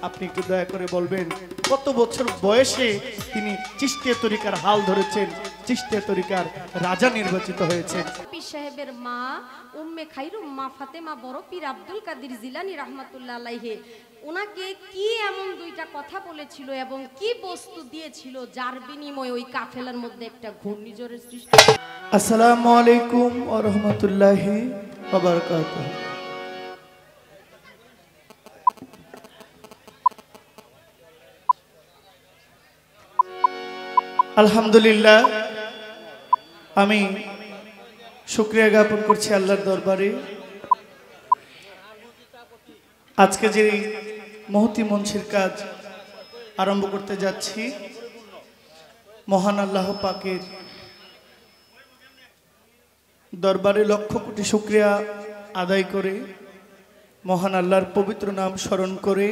আপনি একটু দয়া করে বলবেন কত বছর বয়সে তিনি চিশতিয়া তরিকার হাল ধরেছেন, চিশতিয়া তরিকার রাজা নির্বাচিত হয়েছেন। পীর সাহেবের মা উম্মে খাইরুম মা ফাতেমা বড় পীর আব্দুল কাদের জিলানী রাহমাতুল্লাহ আলাইহি ওনাকে কি এমন দুইটা কথা বলেছিল এবং কি বস্তু দিয়েছিল যার বিনিময়ে ওই কাফেলার মধ্যে একটা ঘূর্ণিঝড়ের সৃষ্টি। আসসালামু আলাইকুম ওয়া রাহমাতুল্লাহি ওয়া বারাকাতুহু। আলহামদুলিল্লাহ, আমি শুকরিয়া জ্ঞাপন করছি আল্লাহর দরবারে। আজকে যে মহতি মঞ্চের কাজ আরম্ভ করতে যাচ্ছি, মহান আল্লাহ পাকের দরবারে লক্ষ কোটি শুকরিয়া আদায় করে, মহান আল্লাহর পবিত্র নাম স্মরণ করে,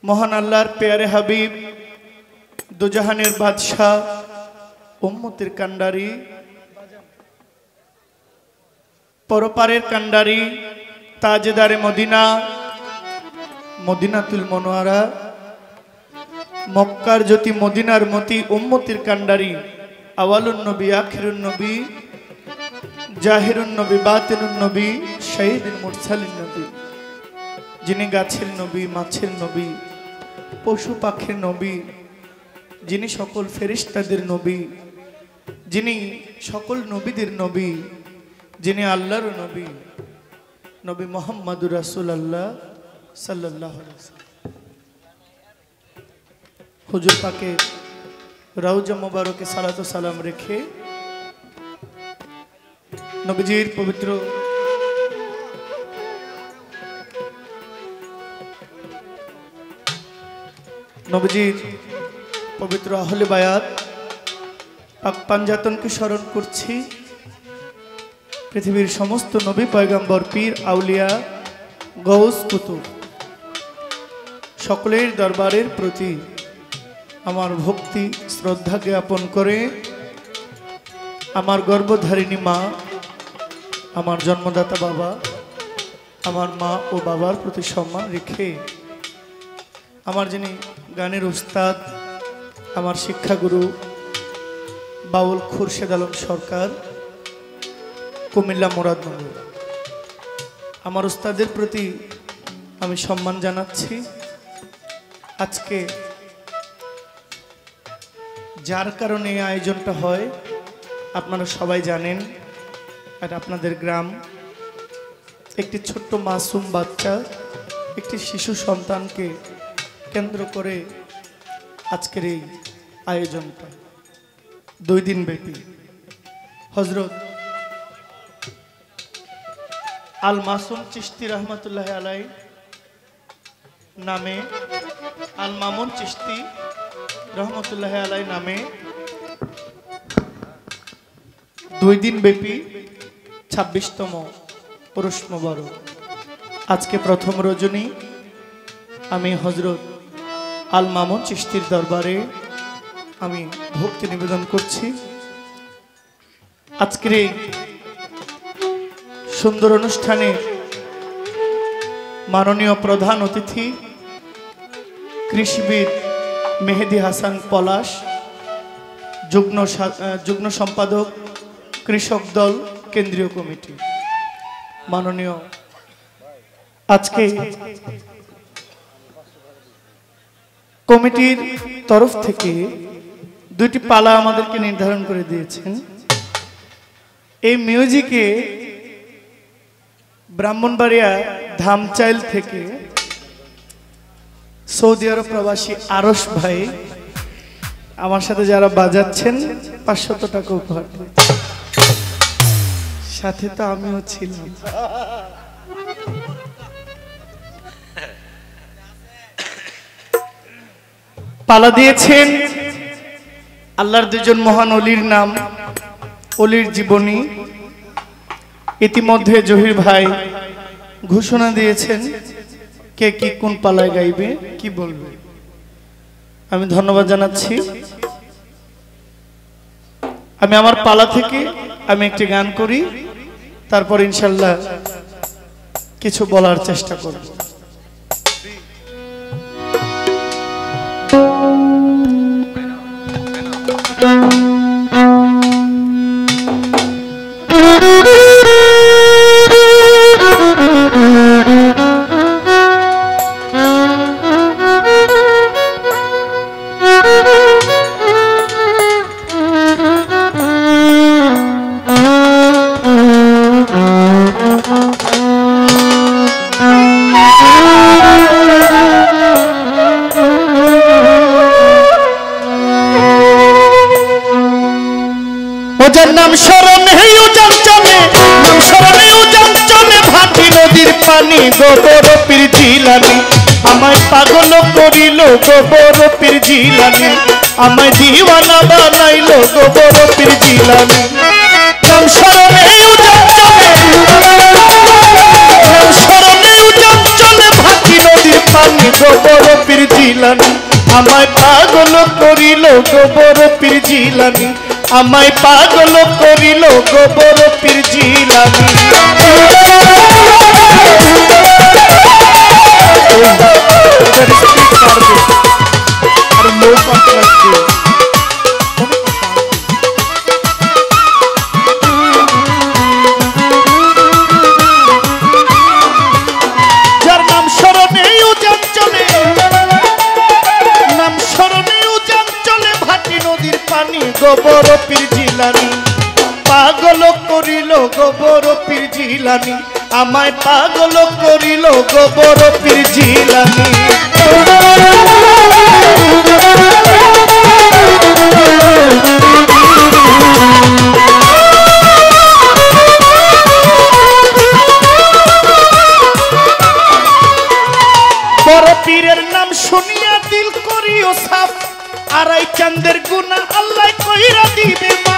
মহান আল্লাহর পেয়ারে হাবিব দুজাহানের বাদশাহ উম্মতের কান্ডারি পরপারের কান্ডারি তাজেদারে মদিনা মদিনাতুল মনোয়ারা মক্কার জ্যোতি মদিনার মতি উম্মতের কান্ডারি আওয়ালুন নবী আখিরুন নবী জাহিরুন নবী বাতিনুন নবী শহীদুল মুরসালিন নবী, যিনি গাছের নবী, মাছের নবী, পশু পাখির নবী, যিনি সকল ফেরেশতাদের নবী, যিনি সকল নবীদের নবী, যিনি আল্লাহর নবী, নবী মুহাম্মদুর রাসূলুল্লাহ সাল্লাল্লাহু আলাইহি ওয়াসাল্লাম। হুজুর পাকে রওজা মুবারকে সালাত ও সালাম রেখে নবীজির পবিত্র পবিত্র আহলে বায়াত পাক পাঞ্জাতনকে স্মরণ করছি। পৃথিবীর সমস্ত নবী পয়গম্বর পীর আউলিয়া গৌস কুতুব সকলের দরবারের প্রতি আমার ভক্তি শ্রদ্ধা জ্ঞাপন করে আমার গর্ভধারিণী মা, আমার জন্মদাতা বাবা, আমার মা ও বাবার প্রতি সম্মান রেখে আমার যিনি গানের উস্তাদ, আমার শিক্ষাগুরু বাউল খুরশেদ আলম সরকার কুমিল্লা মুরাদনগর, আমার উস্তাদের প্রতি আমি সম্মান জানাচ্ছি। আজকে যার কারণে এই আয়োজনটা হয় আপনারা সবাই জানেন, আর আপনাদের গ্রাম একটি ছোট্ট মাসুম বাচ্চা, একটি শিশু সন্তানকে কেন্দ্র করে আজকের এই আয়োজনটা 2 দিন ব্যাপী। হযরত আল মাসুম চিশতি রহমতুল্লাহ আলাই নামে, আল মামুন চিশতি রহমতুল্লাহ আলাই নামে 2 দিন ব্যাপী 26তম উরুস মুবারক। আজকে প্রথম রজনী আমি হযরত আল মামুন চিশতির দরবারে আমি ভক্তি নিবেদন করছি। আজকের এই সুন্দর অনুষ্ঠানে মাননীয় প্রধান অতিথি কৃষিবিদ মেহেদি হাসান পলাশ, যুগ্ম সম্পাদক কৃষক দল কেন্দ্রীয় কমিটি, মাননীয় আজকে কমিটির তরফ থেকে 2টি পালা আমাদেরকে নির্ধারণ করে দিয়েছেন। এই মিউজিকে ব্রাহ্মণবাড়িয়া ধামচাইল থেকে সৌদি আরব প্রবাসী আরশ ভাই আমার সাথে যারা বাজাচ্ছেন 500 টাকা উপহার, সাথে তো আমিও ছিলাম। পালা দিয়েছেন আল্লাহর 2জন মহান অলির নাম, অলির জীবনী। ইতিমধ্যে জহির ভাই ঘোষণা দিয়েছেন কে কি কোন পালায় গাইবে, কি বলবে। আমি ধন্যবাদ জানাচ্ছি। আমি আমার পালা থেকে আমি একটি গান করি, তারপর ইনশাআল্লাহ কিছু বলার চেষ্টা করব। नाम शरणे उजान चले नाम शरणे उजान चले भाटी नदीर पानी गोबर पीर जिलानी आमाय पागल करिल गोबर पीर जिलानी आमाय दीवाना बानाइलो गोबर पीर जिलानी नाम शरणे उजान चले नाम शरणे उजान चले भाटी नदीर पानी गोबर पीर जिलानी आमाय पागल करिल गोबर पीर जिलानी आमाय पागल करिल गोबर पीर जिलानी जार नाम शरणे उजान चले नाम शरणे उजान चले भाटी नदीर पानी गोबर पीर जिलानी पागल करिल गोबर पीर जिलानी आमाय पागल करिल गोबर पीर जिलानी बड़ पीरेर नाम शुनिया दिल करियो साफ आराई चंदेर गुना अल्लाह कइरा दिबे मा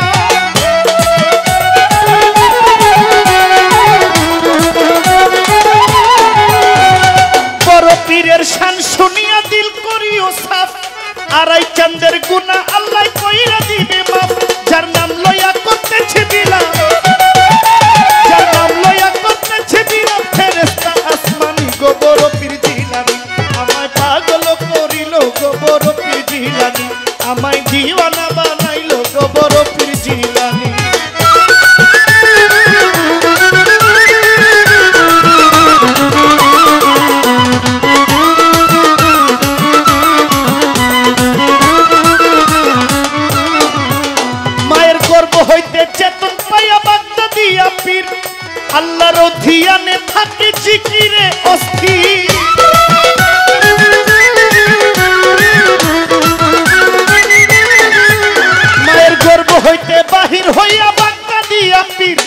बड़ पीरेर शान शुनिया दिल करियो साफ आराई चंदेर गुना अल्लाह कइरा दिबे मा जार नाम लया करतेछे बिला जार नाम लया करतेछे बिला फेरेस्ता आसमानी गोबर पीर जिलानी आमाय पागल करिल गोबर पीर जिलानी आमाय दीवाना बानाइलो गोबर पीर जिलानी माয়ের গর্ভ হইতে চেতন পাইয়া বাগদা দিয়া পীর আল্লাহর ধিয়ানে থাকে জিকিরে অস্থির মায়ের গর্ভ হইতে বাহির হইয়া বাগদা দিয়া পীর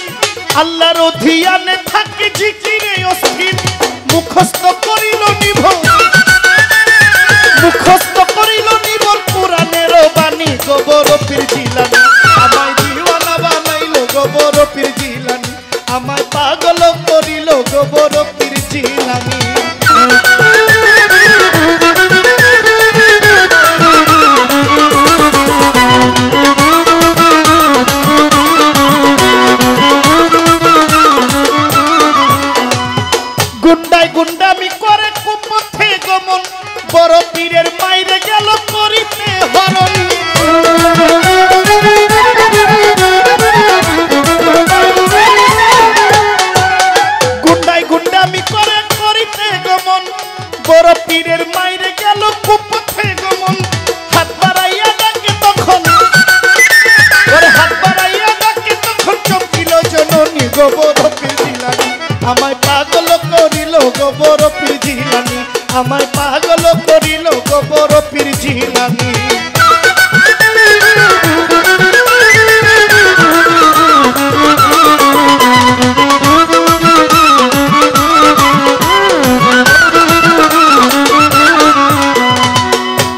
আল্লাহর ধিয়ানে থাকে জিকিরে অস্থির মুখস্থ করিল নিভর মুখস্থ করিল নিভর কোরআনের বাণী গোবর পীর জিলানী আমায় দিওয়ানা বানাইলো গোবর পীর জিলানী আমায় পাগল করিল গোবর পীর জিলানী গুন্ডায় গুন্ডামি করে কুপথে গমন বড় পীরের মাইরে গেল করিতে হরণ গুন্ডায় গুন্ডামি করে করিতে গমন বড় পীরের মাইরে গেল কুপথে গমন হাত বাড়াইয়া ডাকে তখন ওরে হাত বাড়াইয়া ডাকে তখন চমকিল জননী গোবর পীর জিলানী আমায় পাগল করিল গোবর পীর জিলানী আমায় পাগল করিল গোবর পীর জিলানী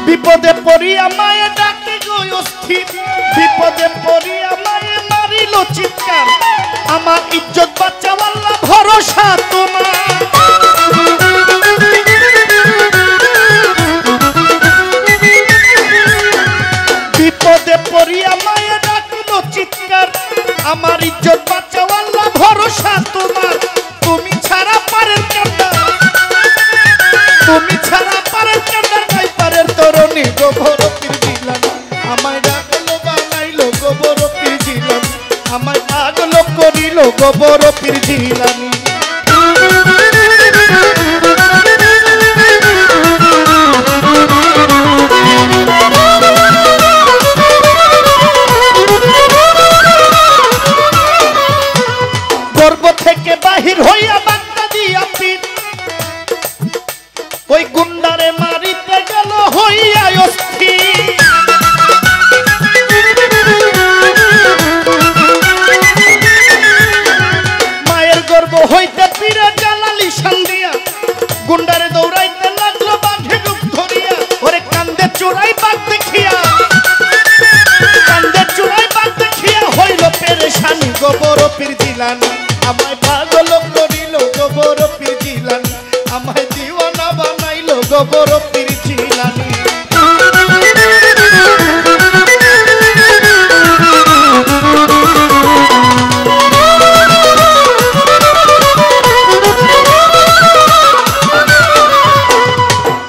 বিপদে পড়িয়া মায়ে ডাকে গো অস্থির বিপদে পড়িয়া মায়ে মারিল চিৎকার আমার ইজ্জত বাঁচাও আল্লাহ ভরসা তোমার বিপদে পড়িয়া মায়ে ডাকিল চিৎকার আমার ইজ্জত বাঁচাও আল্লাহ ভরসা তোমার তুমি ছাড়া পারেন কান্না তুমি ছাড়া পারের কান্ডার নাই পারের তরুণী গোবর পীর জিলানী আমায় ডাকলো বানাইলো গোবর পীর জিলানী আমায় পাগল করিল গোবর পীর জিলানী গর্ব থেকে বাহির হইয়া বাগদা দিয়া পীর ওই গুন্ডারে মারিতে গেল হইয়া অস্থির মায়ের গর্ব হইতে পীরে জালালি শান্দিয়া গুন্ডারে দৌড়াইতে লাগলো বাঘে রূপ ধরিয়া ওরে কান্দে চোরাই বাঘ দেখিয়া কান্দে চোরাই বাঘ দেখিয়া হইল পেরেশানি গোবর পীর জিলানী আমায় পাগল করিল গোবর পীর জিলানী আমায় দিওয়ানা বানাইল গোবর পীর জিলানী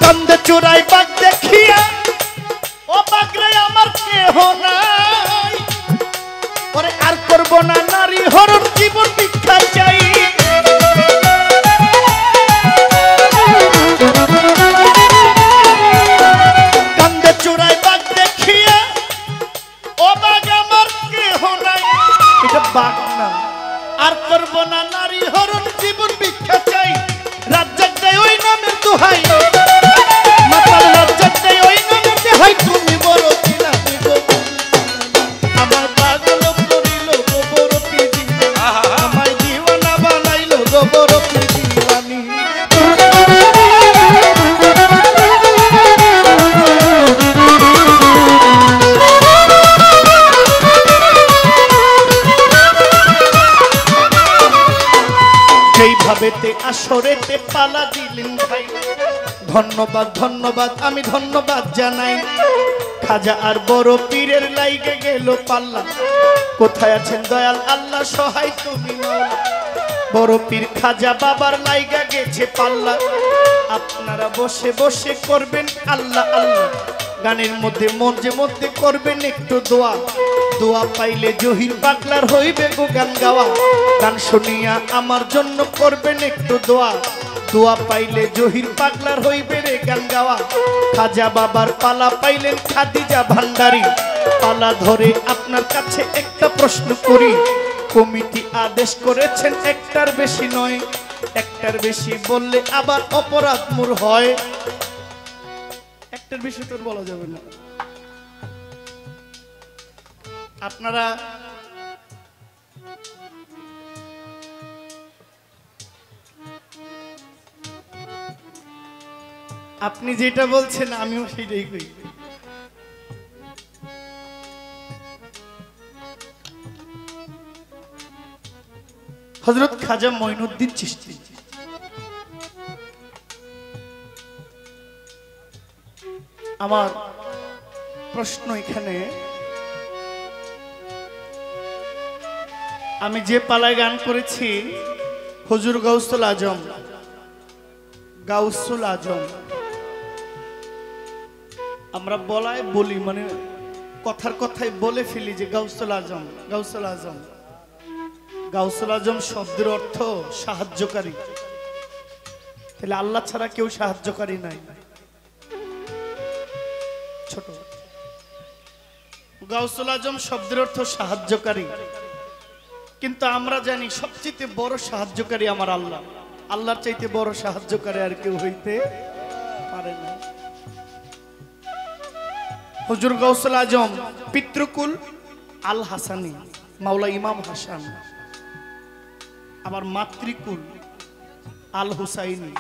কান্দে চোরাই বাঘ দেখিয়া ও বাঘরে আমার কেহ নাই ওরে আর করব না নারী হরণ জীবন ভিক্ষা চাই কান্দে চোরাই বাঘ দেখিয়া ও বাঘ আমার কেহ নাই এটা বাঘ না আর করব না নারী হরণ জীবন ভিক্ষা চাই রাজ্জাক দেয় ওই নামের দোহাই মাতাল রাজ্জাক দেয় ওই নামের দোহাই তুমি বড় জিলানী আমার পাগল করিল গোবর পীর জিলানী আমায় দিওয়ানা বানাইল গোবর পীর জিলানী যেইভাবেতে আসরেতে পালা দিলেন ভাই ধন্যবাদ ধন্যবাদ আমি ধন্যবাদ জানাই খাজা আর বড় পীরের লাইগে গেল পাল্লা কোথায় আছেন দয়াল আল্লাহ সহায় তুমি মাওলা বড় পীর খাজা বাবার লাইগা গেছে পাল্লা আপনারা বসে বসে করবেন আল্লাহ আল্লাহ গানের মধ্যে মধ্যে করবেন একটু দোয়া দোয়া পাইলে জহির পাগলার হইবে গো গান গাওয়া গান শুনিয়া আমার জন্য করবেন একটু দোয়া দোয়া পাইলে জহির পাগলার হইবে রে গান গাওয়া খাজা বাবার পালা পাইলেন খাদিজা ভান্ডারী পালা ধরে আপনার কাছে একটা প্রশ্ন করি কমিটি আদেশ করেছেন একটার বেশি নয় একটার বেশি বললে আবার অপরাধ মূল হয় একটার বেশি তোর বলা যাবে না আপনারা আপনি যেটা বলছেন আমিও সেটাই করি হযরত খাজা মঈনুদ্দিন চিশতি আমার প্রশ্ন এখানে আমি যে পালায় গান করেছি হুজুর গাউসুল আজম আমরা বলি মানে কথার কথায় বলে ফেলি যে গাউসুল আজম শব্দের অর্থ সাহায্যকারী তাহলে আল্লাহ ছাড়া কেউ সাহায্যকারী নাই ছোট গাউসুল আজম শব্দের অর্থ সাহায্যকারী কিন্তু আমরা জানি সবচেয়ে বড় সাহায্যকারী আমার আল্লাহ আল্লাহর চাইতে বড় সাহায্যকারী আর কেউ হইতে পারে না হুজুর গাউসুল আজম পিতৃকুল আল হাসানি মাওলা ইমাম হাসান আবার মাতৃকুল আল হুসাইনি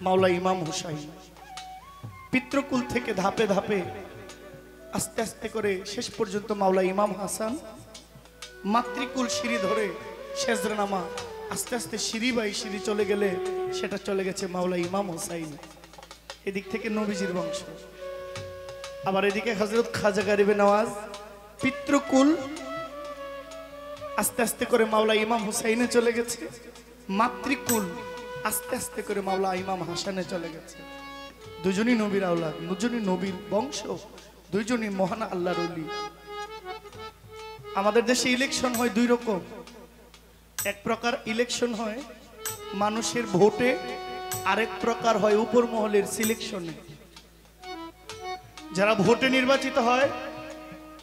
মাওলা ইমাম হুসাইন পিতৃকুল থেকে ধাপে ধাপে আস্তে আস্তে করে শেষ পর্যন্ত মাওলা ইমাম হাসান মাতৃকুল সিঁড়ি ধরে শেজরানামা আস্তে আস্তে সিঁড়ি বাই সিঁড়ি চলে গেলে সেটা চলে গেছে মাওলা ইমাম হুসাইন এদিক থেকে নবীজির বংশ আবার এদিকে হযরত খাজা গরিবে নওয়াজ পিতৃকুল আস্তে আস্তে করে মাওলা ইমাম হুসাইনে চলে গেছে মাতৃকুল আস্তে আস্তে করে মাওলা ইমাম হাসানে চলে গেছে দুজনই নবীর আওলাদ, দুজনই নবীর বংশ, দুইজনই মহান আল্লাহর ওলি। আমাদের দেশে ইলেকশন হয় দুই রকম। এক প্রকার ইলেকশন হয় মানুষের ভোটে, আরেক প্রকার হয় উপর মহলের সিলেকশনে। যারা ভোটে নির্বাচিত হয়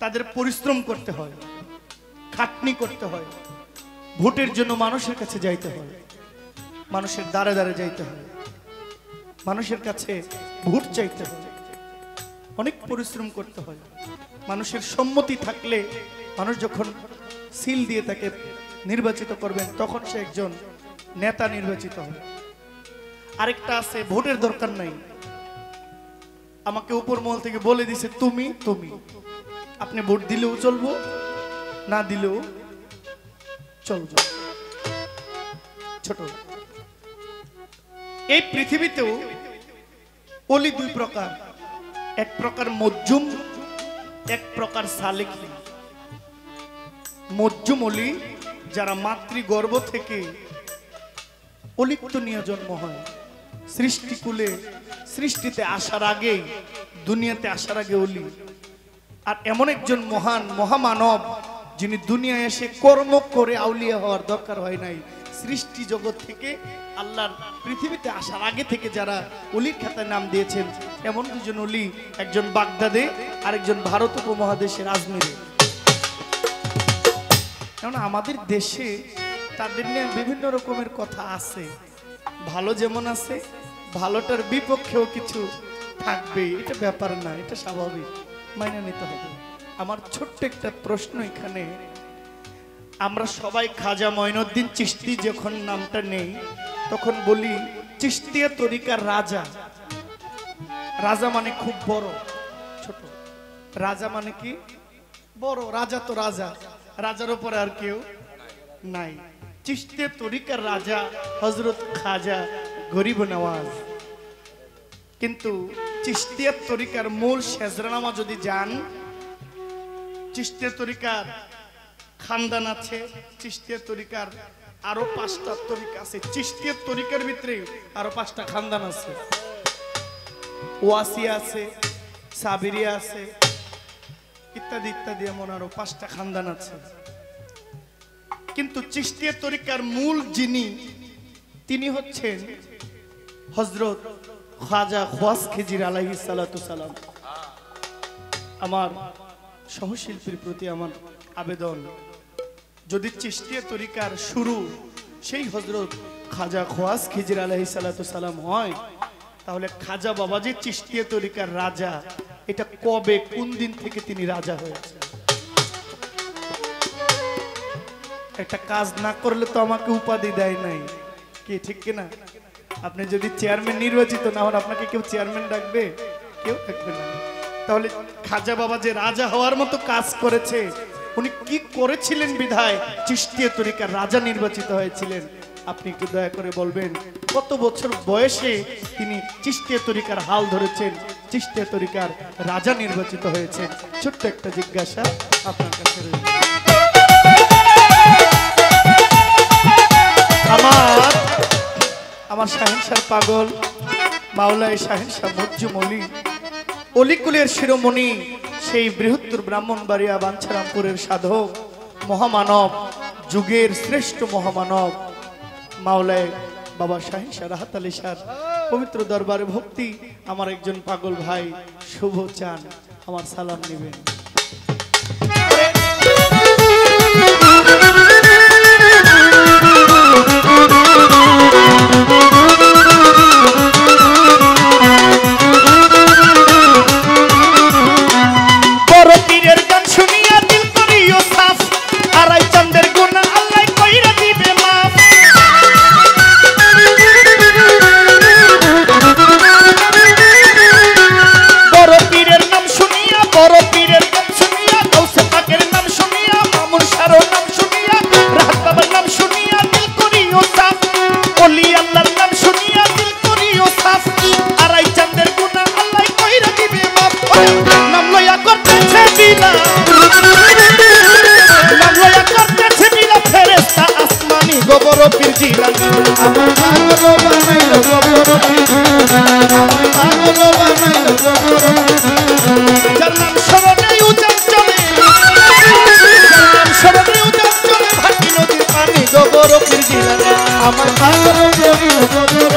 তাদের পরিশ্রম করতে হয়, খাটনি করতে হয়, ভোটের জন্য মানুষের কাছে যাইতে হয়, মানুষের দ্বারে দ্বারে যাইতে হয়, মানুষের কাছে ভোট চাইতে হয়, অনেক পরিশ্রম করতে হয়। মানুষের সম্মতি থাকলে, মানুষ যখন সিল দিয়ে তাকে নির্বাচিত করবেন তখন সে একজন নেতা নির্বাচিত হয়। আরেকটা আছে ভোটের দরকার নাই, আমাকে উপর মহল থেকে বলে দিছে তুমি তুমি, আপনি ভোট দিলেও চলবো, না দিলেও চলবো। ছোট এই পৃথিবীতেও ওলি দুই প্রকার, এক প্রকার মজ্জুম, এক প্রকার সালেকি। মজ্জুম ওলি যারা মাতৃগর্ভ থেকে অলিপ্ত নিয়ে জন্ম হয়, সৃষ্টিকুলে সৃষ্টিতে আসার আগে, দুনিয়াতে আসার আগে ওলি। আর এমন একজন মহান মহামানব যিনি দুনিয়ায় এসে কর্ম করে আউলিয়া হওয়ার দরকার হয় নাই, সৃষ্টি জগৎ থেকে আল্লাহর পৃথিবীতে আসার আগে থেকে যারা ওলির খাতায় নাম দিয়েছেন, এমন দুজন ওলি, একজন বাগদাদে আর একজন ভারত উপমহাদেশের আজমিরে। কারণ আমাদের দেশে তাদের নিয়ে বিভিন্ন রকমের কথা আছে, ভালো যেমন আছে, ভালোটার বিপক্ষেও কিছু থাকবে, এটা ব্যাপার না, এটা স্বাভাবিক, মাইনে নিতে হবে। আমার ছোট্ট একটা প্রশ্ন এখানে, আমরা সবাই খাজা মঈনুদ্দিন চিশতি যখন নামটা নেই তখন বলি চিশতিয়া তরিকার রাজা। রাজা মানে খুব বড়, ছোট রাজা মানে কি বড়, রাজা তো রাজা, রাজার উপরে আর কেউ নাই। চিশতিয়া তরিকার রাজা হযরত খাজা গরিব নওয়াজ। কিন্তু চিশতিয়া তরিকার মূল শেজরানামা যদি যান, চিশতিয়া তরিকার খানদান আছে, চিশতিয়া তরিকার আরো 5টা তরিকা আছে, চিশতিয়া তরিকার ভিতরে আরো 5টা খানদান আছে, ওয়াসিয়া আছে, সাবিরিয়া আছে, ইত্যাদি ইত্যাদি, এমন আরো 5টা খানদান আছে। কিন্তু চিশতিয়া তরিকার মূল যিনি, তিনি হচ্ছেন হযরত খাজা খোয়াস খিজির আলাইহিস সালাতু সালাম। আমার সহশিল্পীর প্রতি আমার আবেদন, যদি চিশতিয়া তরিকার শুরু সেই হযরত খাজা খোয়াস খিজির আলাইহিস সালাতু সালাম হয়, তাহলে খাজা বাবাজি চিশতিয়া তরিকার রাজা, এটা কবে কোন দিন থেকে তিনি রাজা হয়েছে? একটা কাজ না করলে তো আমাকে উপাধি দেয় নাই, কি ঠিক কিনা? আপনি যদি চেয়ারম্যান নির্বাচিত না হন, আপনাকে কেউ চেয়ারম্যান ডাকবে? কেউ ডাকবে না। তাহলে খাজা বাবা যে রাজা হওয়ার মতো কাজ করেছে, উনি কি করেছিলেন বিধায় চিশতিয়া তরিকার রাজা নির্বাচিত হয়েছিলেন? আপনি একটু দয়া করে বলবেন, কত বছর বয়সে তিনি চিশতিয়া তরিকার হাল ধরেছেন, চিশতিয়া তরিকার রাজা নির্বাচিত হয়েছেন? ছোট্ট একটা জিজ্ঞাসা আপনার কাছে রইল। আমার শাহিনশাহ পাগল মাওলায় শাহিনশাহ মজ্জুম ওলি, অলিকুলের শিরোমণি, সেই বৃহত্তর ব্রাহ্মণবাড়িয়া বাঞ্ছারামপুরের সাধক মহামানব, যুগের শ্রেষ্ঠ মহামানব মাওলায় বাবা শাহিনশাহ রাহাত আলী শাহ পবিত্র দরবারে ভক্তি আমার একজন পাগল ভাই শুভ চান, আমার সালাম নেবেন। আমার পাগল বানাইল যার নাম স্মরণে উজান চলে, যার নাম স্মরণে উজান চলে ভাটি নদীর পানি গোবর জিলানি আমার পাগল করিল গোবর,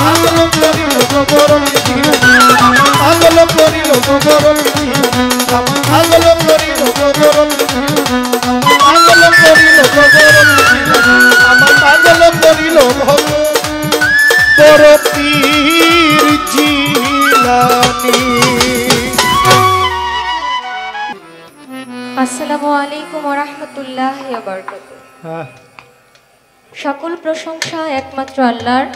পাগল করিল গোবর জিলানি পাগল করিল গোবর, পাগল করিল গোবর, পাগল করিল গোবর আমার পাগল করিল গোবর পীর জিলানি। আসসালামু আলাইকুম ওয়া রাহমাতুল্লাহি ওয়া বারাকাতুহু। সকল প্রশংসা একমাত্র আল্লাহর,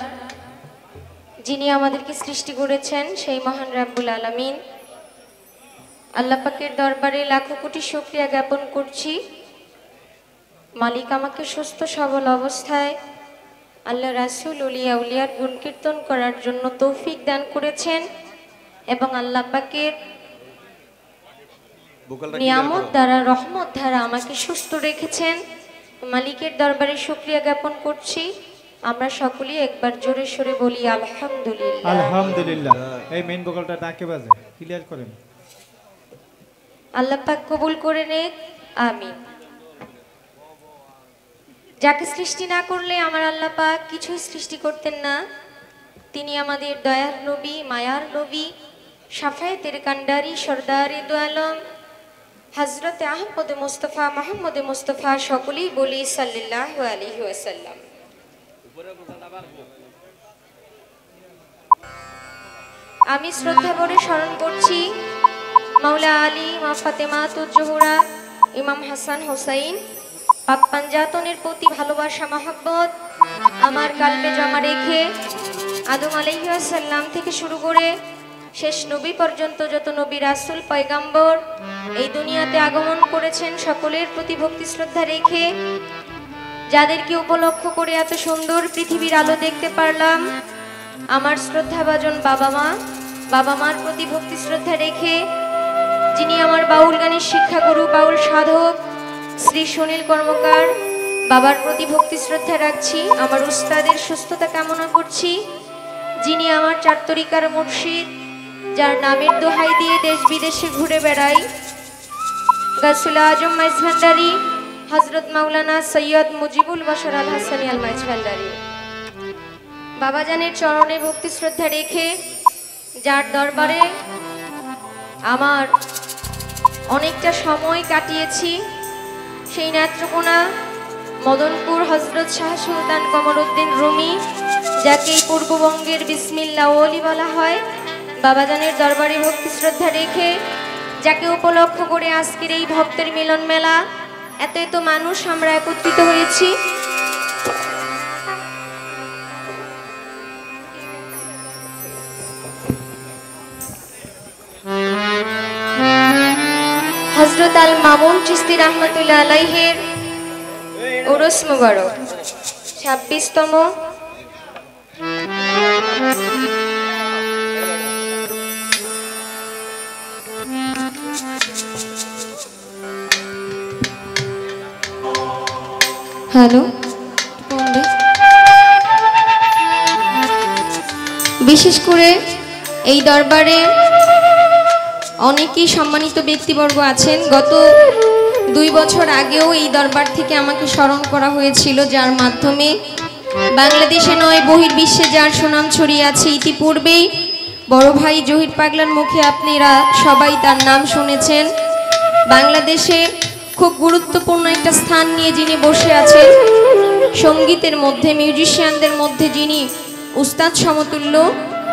যিনি আমাদেরকে সৃষ্টি করেছেন, সেই মহান রাব্বুল আলামিন। আল্লাহ পাকের দরবারে লাখো কোটি শুকরিয়া জ্ঞাপন করছি। মালিক আমাকে সুস্থ সবল অবস্থায় আল্লাহ রাসূল উলিয়া উলিয়ার গুণ কীর্তন করার জন্য তৌফিক দান করেছেন এবং আল্লাহ পাকের নিয়ামত দ্বারা, রহমত দ্বারা আমাকে সুস্থ রেখেছেন। মালিকের দরবারে শুকরিয়া জ্ঞাপন করছি। আমরা সকলেই একবার জোরে সোরে বলি আলহামদুলিল্লাহ। আলহামদুলিল্লাহ। এই মেইন ভোকালটা ডাকে বাজে, ক্লিয়ার করেন। আল্লাহ পাক কবুল করে নেক, আমিন। যাকে সৃষ্টি না করলে আমার আল্লাহ পাক কিছুই সৃষ্টি করতেন না। তিনি আমাদের দয়ার নবী, মায়ার নবী, শাফায়েতের কান্ডারি, সরদারে দু আলম হযরতে আহমদ মুস্তাফা, মুহাম্মদ মুস্তাফা, সকলেই বলি সাল্লাল্লাহু আলাইহি ওয়াসাল্লাম। আমি শ্রদ্ধা ভরে স্মরণ করছি মাওলা আলী, মা ফাতেমা তুজ-জোহরা, ইমাম হাসান হোসাইন পাক পাঞ্জাতনের প্রতি ভালোবাসা মহব্বত আমার কালবে জমা রেখে আদম আলাইহিস সালাম থেকে শুরু করে শেষ নবী পর্যন্ত যত নবী রাসূল পয়গাম্বর এই দুনিয়াতে আগমন করেছেন, সকলের প্রতি ভক্তি শ্রদ্ধা রেখে যাদেরকে উপলক্ষ করে এত সুন্দর পৃথিবীর আলো দেখতে পারলাম, আমার শ্রদ্ধাভাজন বাবা মা, বাবা মার প্রতি ভক্তি শ্রদ্ধা রেখে যিনি আমার বাউল গানের শিক্ষাগুরু, বাউল সাধক শ্রী সুনীল কর্মকার, বাবার প্রতি ভক্তি শ্রদ্ধা রাখছি। আমার উস্তাদের সুস্থতা কামনা করছি, যিনি আমার চার তরিকার মুর্শিদ, যার নামের দোহাই দিয়ে দেশ বিদেশে ঘুরে বেড়াই, গাছুল আজম মাইজ ভান্ডারী হযরত মাওলানা সৈয়দ মুজিবুল বশর আল হাসানী আল মাইজ ভান্ডারী। বাবাজানের চরণে ভক্তি শ্রদ্ধা রেখে যার দরবারে আমার অনেকটা সময় কাটিয়েছি, সেই নেত্রকোনা মদনপুর হযরত শাহ সুলতান কমরউদ্দিন রুমি, যাকে এই পূর্ববঙ্গের বিসমিল্লাহ ওলি বলা হয়, বাবাজানের দরবারে ভক্তি শ্রদ্ধা রেখে যাকে উপলক্ষ করে আজকের এই ভক্তের মিলন মেলা, এত এত মানুষ আমরা একত্রিত হয়েছি। হযরত আল মামুন চিশতি রাহমাতুল্লাহ আলাইহির উরুস মুবারক 26তম। হ্যালো, বিশেষ করে এই দরবারে অনেকেই সম্মানিত ব্যক্তিবর্গ আছেন। গত 2 বছর আগেও এই দরবার থেকে আমাকে স্মরণ করা হয়েছিল, যার মাধ্যমে বাংলাদেশে নয় বহির্বিশ্বে যার সুনাম ছড়িয়ে আছে। ইতিপূর্বেই বড় ভাই জহির পাগলার মুখে আপনারা সবাই তার নাম শুনেছেন। বাংলাদেশে খুব গুরুত্বপূর্ণ একটা স্থান নিয়ে যিনি বসে আছেন, সঙ্গীতের মধ্যে, মিউজিশিয়ানদের মধ্যে যিনি উস্তাদ সমতুল্য,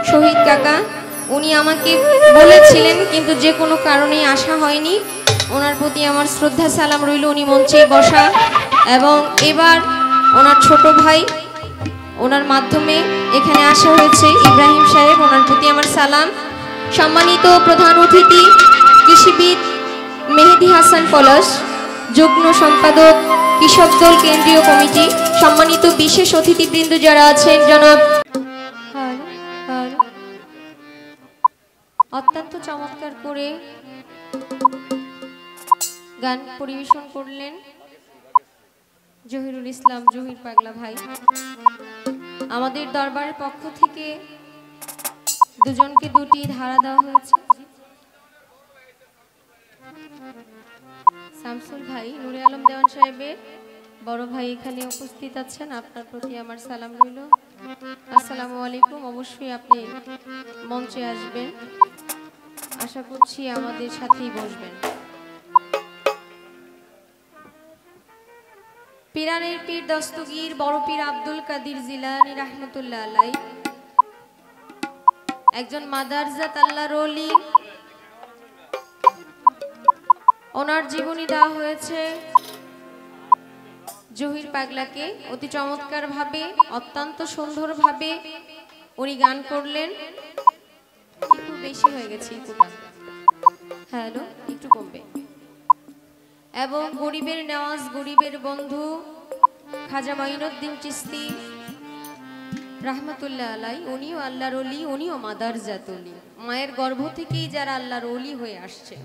শহীদ কাকা, উনি আমাকে বলেছিলেন কিন্তু যে কোনো কারণেই আসা হয়নি। ওনার প্রতি আমার শ্রদ্ধা সালাম রইল। উনি মঞ্চে বসা এবং এবার ওনার ছোট ভাই, ওনার মাধ্যমে এখানে আসা হয়েছে ইব্রাহিম সাহেব, ওনার প্রতি আমার সালাম। সম্মানিত প্রধান অতিথি কৃষিবিদ মেহেদি হাসান পলাশ, যুগ্ম সম্পাদক কৃষক দল কেন্দ্রীয় কমিটি, সম্মানিত বিশেষ অতিথিবৃন্দ যারা আছেন, জনাব অত্যন্ত চমৎকার করে গান পরিবেশন করলেন জহিরুল ইসলাম, জহির পাগলা ভাই। আমাদের দরবারের পক্ষ থেকে দুজনকে দুটি ধারা দেওয়া হয়েছে। শামসুল ভাই, নুরে আলম দেওয়ান সাহেবের বড় ভাই এখানে উপস্থিত আছেন, আপনার প্রতি আমার সালাম রইল। আসসালামু আলাইকুম। অবশ্যই আপনি মঞ্চে আসবেন, আশা করছি আমাদের সাথেই বসবেন। পিরানের পীর দস্তগীর বড় পীর আব্দুল কাদির জিলানী রাহমাতুল্লাহ আলাইহি একজন মাদারজাত আল্লাহর ওলি। ওনার জীবনী দেওয়া হয়েছে জহির পাগলাকে। অতি চমৎকার ভাবে, অত্যন্ত সুন্দর ভাবে উনি গান করলেন। একটু বেশি হয়ে গেছে ইকুটা, হ্যালো একটু কমবে। এবং গরিবের নেওয়াজ, গরিবের বন্ধু খাজা মাইনুদ্দিন চিশতি রাহমাতুল্লাহ আলাইহি, উনিও আল্লাহর ওলি, উনিও মাদারজাত ওলি। মায়ের গর্ভ থেকেই যারা আল্লাহর ওলি হয়ে আসছে।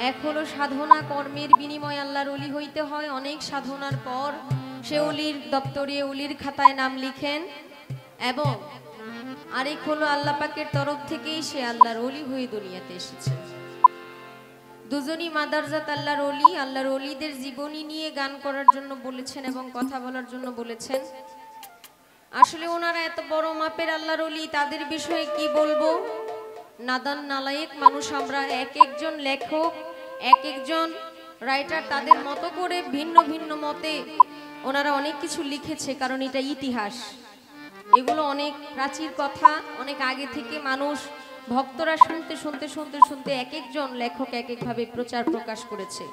এক হলো সাধনা কর্মের বিনিময়ে আল্লাহর ওলি হইতে হয়, অনেক সাধনার পর সে ওলির দপ্তরে, ওলির খাতায় নাম লিখেন। এবং আরেক হলো আল্লাহ পাকের তরফ থেকেই সে আল্লাহর ওলি হয়ে দুনিয়াতে এসেছে। দুজনই মাদারজাত আল্লাহর ওলি। আল্লাহর ওলিদের জীবনী নিয়ে গান করার জন্য বলেছেন এবং কথা বলার জন্য বলেছেন। আসলে ওনারা এত বড় মাপের আল্লাহর ওলি, তাদের বিষয়ে কি বলবো। নাদান নালায়েক মানুষ আমরা। এক একজন লেখক, এক একজন রাইটার তাদের মতো করে ভিন্ন ভিন্ন মতে ওনারা অনেক কিছু লিখেছে, কারণ এটা ইতিহাস। এগুলো অনেক প্রাচীর কথা, অনেক আগে থেকে মানুষ ভক্তরা শুনতে শুনতে শুনতে শুনতে এক একজন লেখক এক একভাবে প্রচার প্রকাশ করেছে।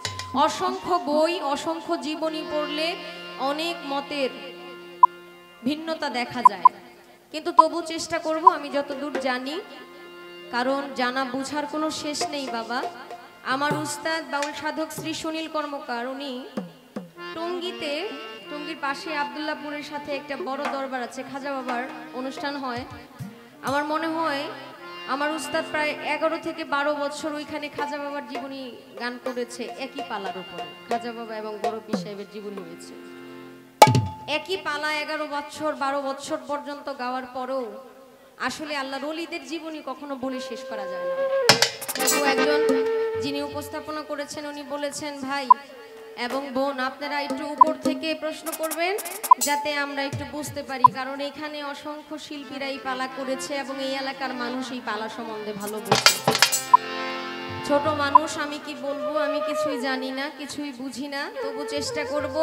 অসংখ্য বই, অসংখ্য জীবনী পড়লে অনেক মতের ভিন্নতা দেখা যায়, কিন্তু তবু চেষ্টা করব আমি যতদূর জানি, কারণ জানা বুঝার কোনো শেষ নেই বাবা। আমার উস্তাদ বাউল সাধক শ্রী সুনীল কর্মকার, উনি টঙ্গীর পাশে আবদুল্লাহপুরের সাথে একটা বড় দরবার আছে, খাজা বাবার অনুষ্ঠান হয়। আমার মনে হয় আমার উস্তাদ প্রায় 11 থেকে 12 বছর ওইখানে খাজা বাবার জীবনী গান করেছে, একই পালার উপরে। খাজা বাবা এবং বড় পীর সাহেবের জীবনী হয়েছে একই পালা। 11 বছর 12 বছর পর্যন্ত গাওয়ার পরেও আসলে আল্লাহর ওলিদের জীবনী কখনো বলে শেষ করা যায় না। একজন যিনি উপস্থাপনা করেছেন উনি বলেছেন, ভাই এবং বোন আপনারা একটু উপর থেকে প্রশ্ন করবেন যাতে আমরা একটু বুঝতে পারি, কারণ এখানে অসংখ্য শিল্পীরা এই পালা করেছে এবং এই এলাকার মানুষ এই পালা সম্বন্ধে ভালো বোঝে। ছোট মানুষ, আমি কি বলবো, আমি কিছুই জানি না, কিছুই বুঝি না, তবু চেষ্টা করব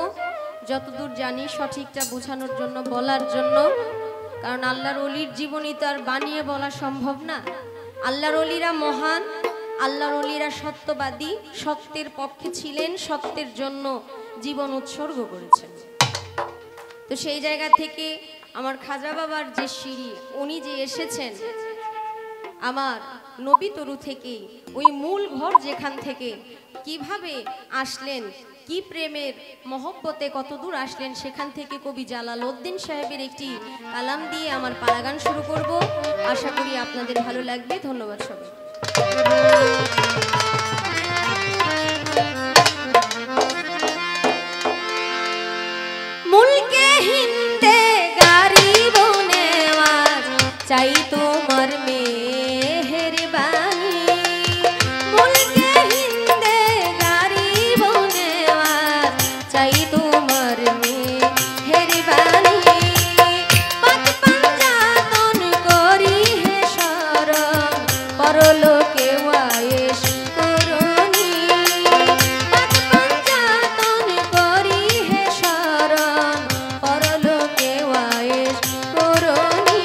যতদূর জানি সঠিকটা বোঝানোর জন্য, বলার জন্য। কারণ আল্লাহর ওলির জীবনী তো আর বানিয়ে বলা সম্ভব না। আল্লাহর ওলিরা মহান, আল্লাহর ওলিরা সত্যবাদী, সত্যের পক্ষে ছিলেন, সত্যের জন্য জীবন উৎসর্গ করেছেন। তো সেই জায়গা থেকে আমার খাজা বাবার যে সিঁড়ি, উনি যে এসেছেন আমার নবী তরু থেকে, ওই মূল ঘর যেখান থেকে কিভাবে আসলেন, কি প্রেমের মহব্বতে কত দূর আসলেন, সেখান থেকে কবি জালালউদ্দিন সাহেবের একটি কালাম দিয়ে আমার পালাগান শুরু করব। আশা করি আপনাদের ভালো লাগবে। ধন্যবাদ সবাই। মুলকে হিন্দে গারি বনেওয়াজ চাই তোমার মেহেরবানি। মুলকে হিন্দে গারি বনেওয়াজ চাই তোমার মেহেরবানি। পাক পাঞ্জাতন করি হে শরণ, পরলোকে ওয়ায়েশ করনি। পাক পাঞ্জাতন করি হে শরণ, পরলোকে ওয়ায়েশ করনি।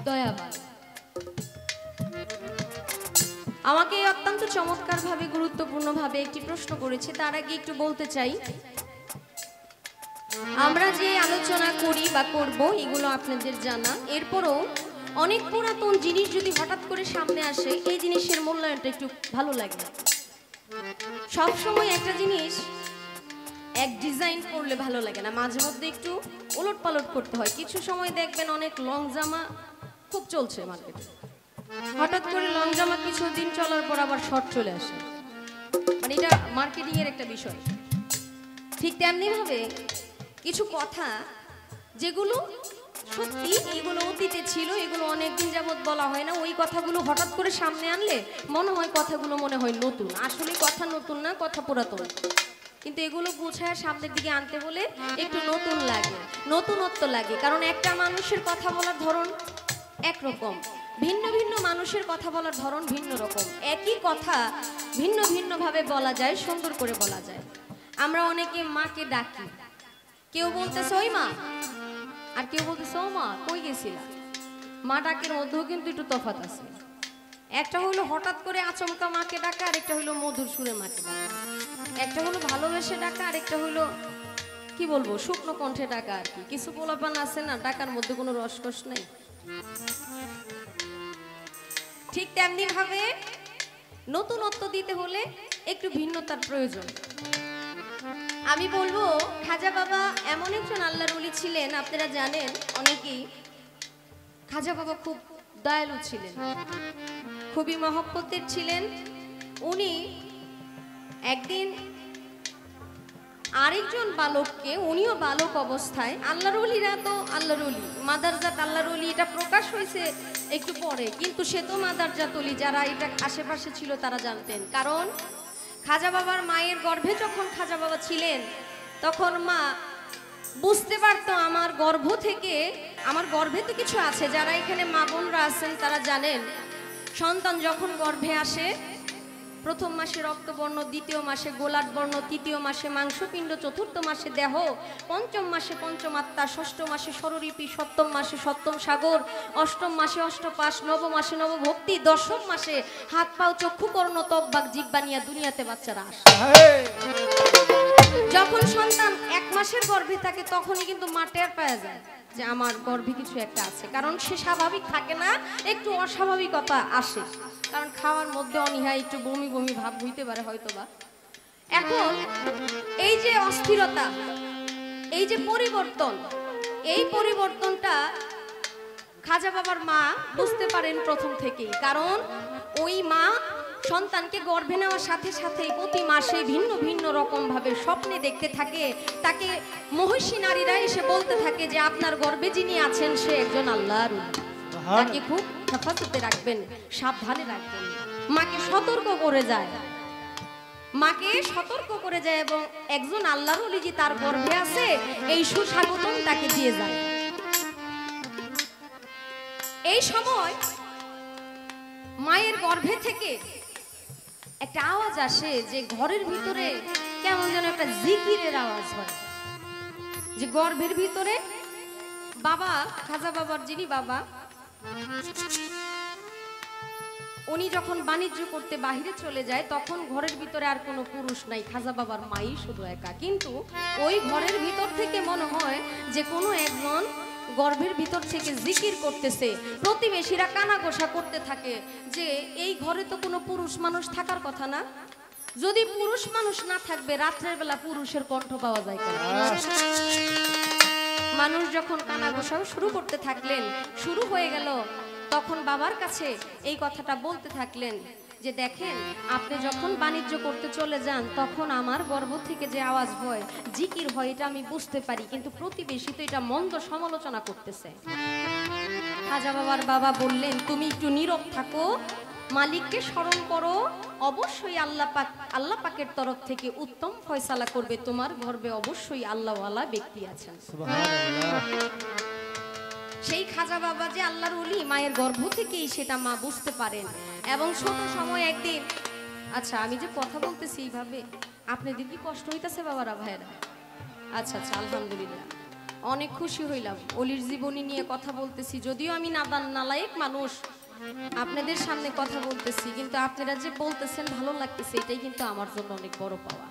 দয়াবান। আমাকে অত্যন্ত চমৎকারভাবে গুরুত্বপূর্ণভাবে একটি প্রশ্ন করেছে, তার আগে একটু বলতে চাই, আমরা যে আলোচনা করি বা করব এগুলো আপনাদের জানা, এরপরও অনেক পুরাতন জিনিস যদি হঠাৎ করে সামনে আসে এই জিনিসের মূল্যায়নটা একটু ভালো লাগে। সবসময় একটা জিনিস এক ডিজাইন করলে ভালো লাগে না, মাঝে মধ্যে একটু ওলট পালট করতে হয়। কিছু সময় দেখবেন অনেক লং জামা খুব চলছে মার্কেটে, হঠাৎ করে লং জামা কিছুদিন চলার পর আবার শর্ট চলে আসে, মানে এটা মার্কেটিং এর একটা বিষয়। ঠিক তেমনি ভাবে কিছু কথা যেগুলো সত্যি এগুলো অতীতে ছিল, এগুলো অনেকদিন যাবত বলা হয় না, ওই কথাগুলো হঠাৎ করে সামনে আনলে মনে হয় কথাগুলো মনে হয় নতুন, আসলে কথা নতুন না, কথা পুরাতন। কিন্তু এগুলো গুছায় সামনের দিকে আনতে বলে একটু নতুন লাগে, নতুনত্ব লাগে। কারণ একটা মানুষের কথা বলার ধরন একরকম, ভিন্ন ভিন্ন মানুষের কথা বলার ধরন ভিন্ন রকম। একই কথা ভিন্ন ভিন্ন ভাবে বলা যায়, সুন্দর করে বলা যায়। আমরা অনেকে মাকে ডাকি, কেউ বলতেছে ওই মা, আর কেউ বলতেছে ও মা কই গেছিলা। মা ডাকের মধ্যেও কিন্তু একটু তফাৎ আছে। একটা হলো হঠাৎ করে আচমকা মাকে ডাকা, আর একটা হলো মধুর সুরে মাকে ডাকা। একটা হলো ভালোবেসে ডাকা, আর একটা হলো কি বলবো শুকনো কণ্ঠে ডাকা আর কি। কিছু পোলাপান আছে না ডাকার মধ্যে কোনো রসকস নেই। ঠিক তেমনি ভাবে নতুনত্ব দিতে হলে একটু ভিন্নতার প্রয়োজন। আমি বলবো খাজা বাবা এমন একজন আল্লাহর ওলি ছিলেন, আপনারা জানেন অনেকেই, খাজা বাবা খুব দয়ালু ছিলেন, খুবই মহব্বতের ছিলেন। উনি একদিন আরেকজন বালককে, উনিও বালক অবস্থায়, আল্লাহর ওলিরা তো আল্লাহর ওলি, মাদারজাত আল্লাহর ওলি এটা প্রকাশ হয়েছে একটু পরে, কিন্তু সে তো মাদারজাত ওলি, যারা এটা আশেপাশে ছিল তারা জানতেন। কারণ খাজা বাবার মায়ের গর্ভে যখন খাজা বাবা ছিলেন তখন মা বুঝতে পারতো আমার গর্ভ থেকে, আমার গর্ভে তো কিছু আছে, যারা এখানে মা বোনরা আছেন তারা জানেন সন্তান যখন গর্ভে আসে প্রথম মাসে রক্তবর্ণ, দ্বিতীয় মাসে গোলাট বর্ণ, তৃতীয় মাসে মাংসপিণ্ড, চতুর্থ মাসে দেহ, পঞ্চম মাসে পঞ্চম আত্মা, ষষ্ঠ মাসে স্বরলিপি, সপ্তম মাসে সপ্তম সাগর, অষ্টম মাসে অষ্টপাশ, নবম মাসে নবভক্তি, দশম মাসে হাত পাও চক্ষু কর্ণ তকবাক জিহ্বা নিয়ে দুনিয়াতে বাচ্চারা আসে। যখন সন্তান এক মাসের গর্ভে থাকে তখনই কিন্তু মা টের পাওয়া যায় যে আমার গর্ভে কিছু একটা আছে, কারণ সে স্বাভাবিক থাকে না, একটু অস্বাভাবিকতা আসে, কারণ খাওয়ার মধ্যে অনীহা, একটু বমি বমি ভাব হইতে পারে হয়তোবা। এখন এই যে অস্থিরতা, এই যে পরিবর্তন, এই পরিবর্তনটা খাজা বাবার মা বুঝতে পারেন প্রথম থেকেই। কারণ ওই মা সন্তানকে গর্ভে নেওয়ার সাথে সাথে প্রতি মাসে ভিন্ন ভিন্ন রকম ভাবে স্বপ্নে দেখতে থাকে, তাকে মহিষী নারীরা এসে বলতে থাকে যে আপনার গর্ভে যিনি আছেন সে একজন আল্লাহর ওলি, তাকে খুব হেফাজতে রাখবেন, সাবধানে রাখবেন। মাকে সতর্ক করে যায়, মাকে সতর্ক করে যায়, এবং একজন আল্লাহর ওলি যে তার গর্ভে আছে এই সুস্বাগতম তাকে দিয়ে যায়। এই সময় মায়ের গর্ভে থেকে একটা আওয়াজ আসে যে ঘরের ভিতরে কেমন যেন একটা জিকিরের আওয়াজ হয়, যে গর্ভের ভিতরে বাবা, খাজা বাবার যিনি বাবা, উনি যখন বাণিজ্য করতে বাহিরে চলে যায় তখন ঘরের ভিতরে আর কোনো পুরুষ নাই, খাজা বাবার মাই শুধু একা। কিন্তু ওই ঘরের ভিতর থেকে মনে হয় যে কোনো একজন গর্ভের ভিতর থেকে জিকির করতেছে। প্রতিবেশীরা কানাঘোষা করতে থাকে যে এই ঘরে তো কোনো পুরুষ মানুষ থাকার কথা না, যদি পুরুষ মানুষ না থাকবে রাত্রের বেলা পুরুষের কণ্ঠ পাওয়া যায় কেন? মানুষ যখন কানাঘোষাও শুরু করতে থাকলেন, শুরু হয়ে গেল, তখন বাবার কাছে এই কথাটা বলতে থাকলেন যে দেখেন আপনি যখন বাণিজ্য করতে চলে যান তখন আমার গর্ভ থেকে যে আওয়াজ হয়, জিকির হয়, এটা আমি বুঝতে পারি, কিন্তু প্রতিবেশী তো এটা মন্দ সমালোচনা করতেছে। খাজা বাবার বাবা বললেন তুমি একটু নীরব থাকো, মালিককে স্মরণ করো, অবশ্যই আল্লাহ পাকের তরফ থেকে উত্তম ফয়সালা করবে, তোমার গর্ভে অবশ্যই আল্লাহওয়ালা ব্যক্তি আছেন। সেই খাজা বাবা যে আল্লাহর ওলি, মায়ের গর্ভ থেকেই সেটা মা বুঝতে পারেন। এবং ছোট সময় একদিন, আচ্ছা আমি যে কথা বলতেছি এইভাবে আপনাদের কি কষ্ট হইতেছে বাবারা ভাইয়েরা? আচ্ছা আচ্ছা আলহামদুলিল্লাহ। অনেক খুশি হইলাম। অলির জীবনী নিয়ে কথা বলতেছি, যদিও আমি নাদান নালায়েক মানুষ, আপনাদের সামনে কথা বলতেছি, কিন্তু আপনারা যে বলতেছেন ভালো লাগতেছে, এটাই কিন্তু আমার জন্য অনেক বড় পাওয়া।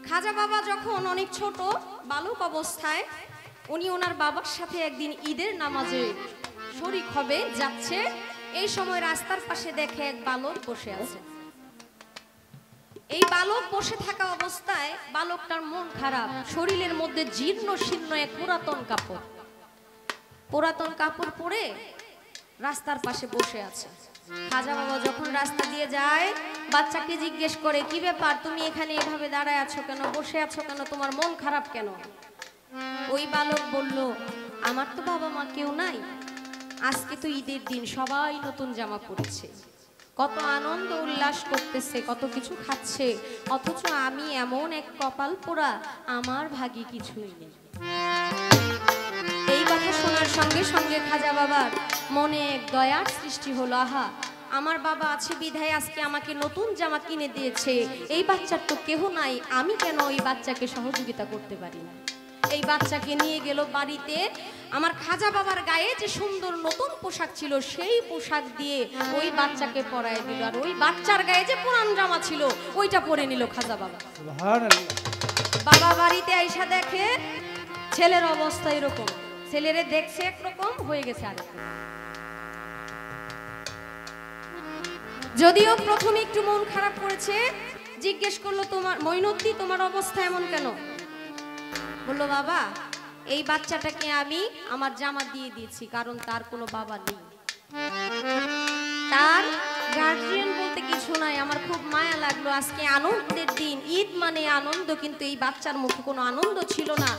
খাজা বাবা যখন অনেক ছোট বালক অবস্থায়, উনি ওনার বাবার সাথে একদিন ঈদের নামাজে শরীক হবে যাচ্ছে, এই সময় রাস্তার পাশে দেখে এক বালক বসে আছে। এই বালক বসে থাকা অবস্থায় বালকটার মন খারাপ, শরীরের মধ্যে জীর্ণ শীর্ণ এক পুরাতন কাপড় পরে রাস্তার পাশে বসে আছে। খাজা বাবা যখন রাস্তা দিয়ে যায়, বাচ্চাকে জিজ্ঞেস করে, কি ব্যাপার, তুমি এখানে এভাবে দাঁড়ায় আছো কেন, বসে আছো কেন, তোমার মন খারাপ কেন? ওই বালক বলল, আমার তো বাবা মা কেউ নাই, আজকে তো ঈদের দিন, সবাই নতুন জামা পরেছে, কত আনন্দ উল্লাস করতেছে, কত কিছু খাচ্ছে, অথচ আমি এমন এক কপাল পোড়া, আমার ভাগ্যে কিছুই নেই। এই কথা শোনার সঙ্গে সঙ্গে খাজা বাবার মনে এক দয়ার সৃষ্টি হলো, আহা, আমার বাবা আছে বিধায় আজকে আমাকে নতুন জামা কিনে দিয়েছে, এই বাচ্চার তো কেহ নাই, আমি কেন ওই বাচ্চাকে সহযোগিতা করতে পারি না? এই বাচ্চাকে নিয়ে গেল বাড়িতে। আমার খাজা বাবার গায়ে যে সুন্দর নতুন পোশাক ছিল, সেই পোশাক দিয়ে ওই বাচ্চাকে পরায় দিল, আর ওই বাচ্চার গায়ে যে পুরান জামা ছিল ওইটা পরে নিল খাজা বাবা। বাবা বাড়িতে আইসা দেখে ছেলের অবস্থা এরকম, ছেলেরে দেখছে একরকম, হয়ে গেছে আরেক। যদিও প্রথমে একটু মন খারাপ করেছে, জিজ্ঞেস করলো, তোমার মইনুদ্দি, তোমার অবস্থা এমন কেন? বললো, বাবা, এই বাচ্চাটাকে আমি আমার জামা দিয়ে দিয়েছি, কারণ তার কোনো বাবা নেই, তার গার্জিয়ান বলতে কিছু নাই, আমার খুব মায়া লাগলো, আজকে আনন্দের দিন, ঈদ মানে আনন্দ, কিন্তু এই বাচ্চার মুখে কোনো আনন্দ ছিল না,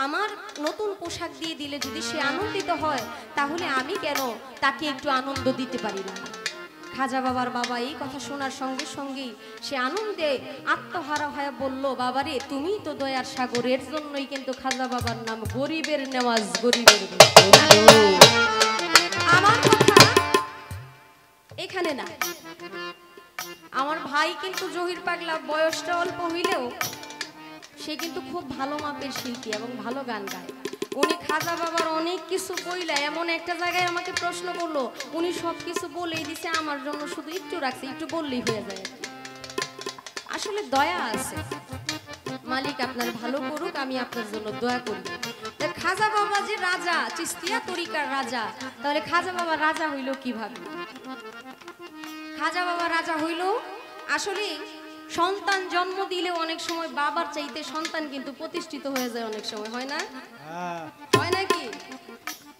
আমার নতুন পোশাক দিয়ে দিলে যদি সে আনন্দিত হয়, তাহলে আমি কেন তাকে একটু আনন্দ দিতে পারি না? খাজা বাবার বাবা এই কথা শোনার সঙ্গে সঙ্গেই সে আনন্দে আত্মহারা হয়ে বলল, বাবারে, তুমি তো দয়ার সাগর, এর জন্যই কিন্তু খাজা বাবার নাম গরিবের নেওয়াজ, গরিবের। আমার কথা এখানে না, আমার ভাই কিন্তু জহির পাগলা, বয়সটা অল্প হইলেও সে কিন্তু খুব ভালো মাপের শিল্পী এবং ভালো গান গায়। উনি খাজা বাবার অনেক কিছু বইলা এমন একটা জায়গায় আমাকে প্রশ্ন করলো, উনি সব কিছু বলেই দিছে, আমার জন্য শুধু একটু রাখছে, একটু বললেই হয়ে যায়। আসলে দয়া আছে, মালিক আপনার ভালো করুক, আমি আপনার জন্য দয়া করি। খাজা বাবা যে রাজা, চিস্তিয়া তরিকার রাজা, তাহলে খাজা বাবা রাজা হইল কিভাবে? খাজা বাবা রাজা হইল, আসলে সন্তান জন্ম দিলে অনেক সময় বাবার চাইতে সন্তান কিন্তু প্রতিষ্ঠিত হয়ে যায়, অনেক সময় হয় না? হয় নাকি?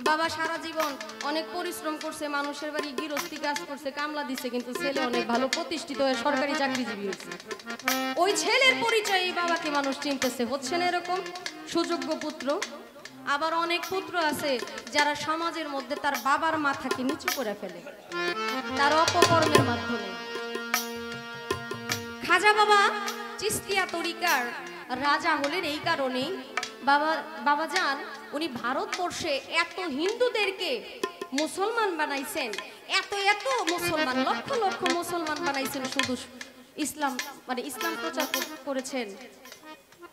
বাবা সারা জীবন অনেক পরিশ্রম করছে, মানুষের বাড়ি গৃহস্থী কাজ করছে, কামলা দিছে, কিন্তু ছেলে অনেক ভালো প্রতিষ্ঠিত হয়ে সরকারি চাকরিজীবী হয়েছে। ওই ছেলের পরিচয়ে এই বাবাকে মানুষ চিনতেছে, হচ্ছে না এরকম সুযোগ্য পুত্র? আবার অনেক পুত্র আছে যারা সমাজের মধ্যে তার বাবার মাথাকে নিচু করে ফেলে তার অপকর্মের মাধ্যমে। খাজা বাবা চিস্তিয়া তরিকার রাজা হলেন এই কারণেই, বাবা জান উনি ভারতবর্ষে এত হিন্দুদেরকে মুসলমান বানাইছেন, এত এত মুসলমান, লক্ষ লক্ষ মুসলমান বানাইছেন, শুধু ইসলাম মানে ইসলাম প্রচার করেছেন।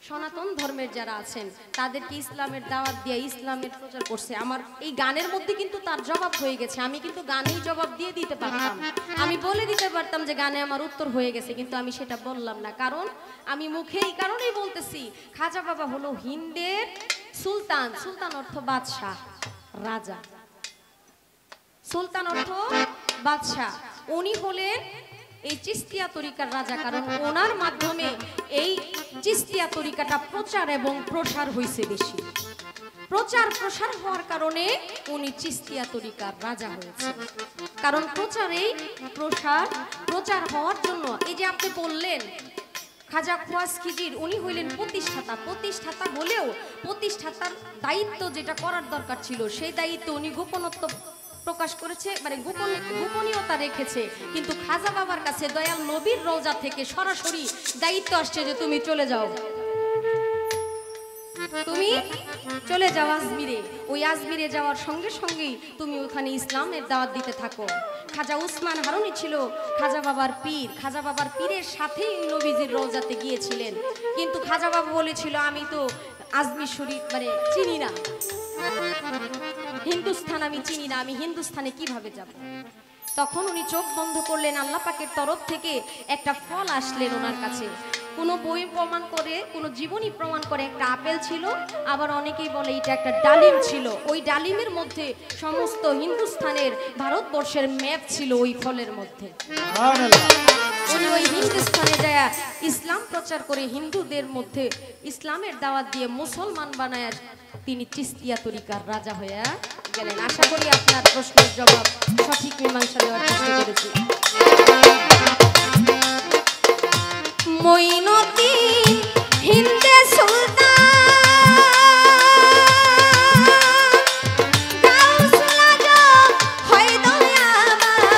সনাতন ধর্মের যারা আছেন তাদেরকে ইসলামের দাওয়াত দিয়ে ইসলামের প্রচার করছে। আমার এই গানের মধ্যে কিন্তু তার জবাব হয়ে গেছে, আমি কিন্তু গানেই জবাব দিয়ে দিতে পারতাম, আমি বলে দিতে পারতাম যে গানে আমার উত্তর হয়ে গেছে, কিন্তু আমি সেটা বললাম না, কারণ আমি মুখে এই কারণেই বলতেছি, খাজা বাবা হলো হিন্দের সুলতান, সুলতান অর্থ বাদশাহ, রাজা, সুলতান অর্থ বাদশাহ, উনি হলেন এই চিস্তিয়া তরিকার রাজা, কারণ ওনার মাধ্যমে এই চিস্তিয়া তরিকাটা প্রচার এবং প্রসার হয়েছে বেশি, প্রচার প্রসার হওয়ার কারণে উনি চিস্তিয়া তরিকার রাজা হয়েছে। কারণ প্রচারেই প্রচার হওয়ার জন্য, এই যে আপনি বললেন খাজা খোয়াজ খিজির, উনি হইলেন প্রতিষ্ঠাতা হলেও প্রতিষ্ঠাতার দায়িত্ব যেটা করার দরকার ছিল সেই দায়িত্ব উনি গোপনত্ব প্রকাশ করেছে, মানে গোপনীয়তা রেখেছে, কিন্তু খাজা বাবার কাছে দয়াল নবীর রওজা থেকে সরাসরি দায়িত্ব আসছে যে তুমি চলে যাও, তুমি চলে যাও আজমিরে, ওই আজমিরে যাওয়ার সঙ্গে সঙ্গেই তুমি ওখানে ইসলামের দাওয়াত দিতে থাকো। খাজা উসমান হারুনি ছিল খাজা বাবার পীর, খাজা বাবার পীরের সাথেই নবীজির রওজাতে গিয়েছিলেন, কিন্তু খাজা বাবা বলেছিল আমি তো আজমির শরীফ মানে চিনি না, হিন্দুস্থান আমি চিনি না, আমি হিন্দুস্থানে কিভাবে যাব? তখন উনি চোখ বন্ধ করলেন, আল্লাহ পাকের তরফ থেকে একটা ফল আসলেন ওনার কাছে। কোনো বই প্রমাণ করে, কোনো জীবনী প্রমাণ করে একটা আপেল ছিল, আবার অনেকেই বলে এটা একটা ডালিম ছিল। ওই ডালিমের মধ্যে সমস্ত হিন্দুস্থানের, ভারতবর্ষের ম্যাপ ছিল ওই ফলের মধ্যে। উনি ওই হিন্দুস্থানে যায় ইসলাম প্রচার করে হিন্দুদের মধ্যে ইসলামের দাওয়াত দিয়ে মুসলমান বানায় তিনি চিস্তিয়া তরিকার রাজা হয়ে গেলেন। আশা করি আপনার প্রশ্নের জবাব সঠিক মীমাংসা দেওয়ার চেষ্টা করেছি। মঈনুদ্দিন হিন্দে সুলতান গাউসুল আজম হয় দয়াবান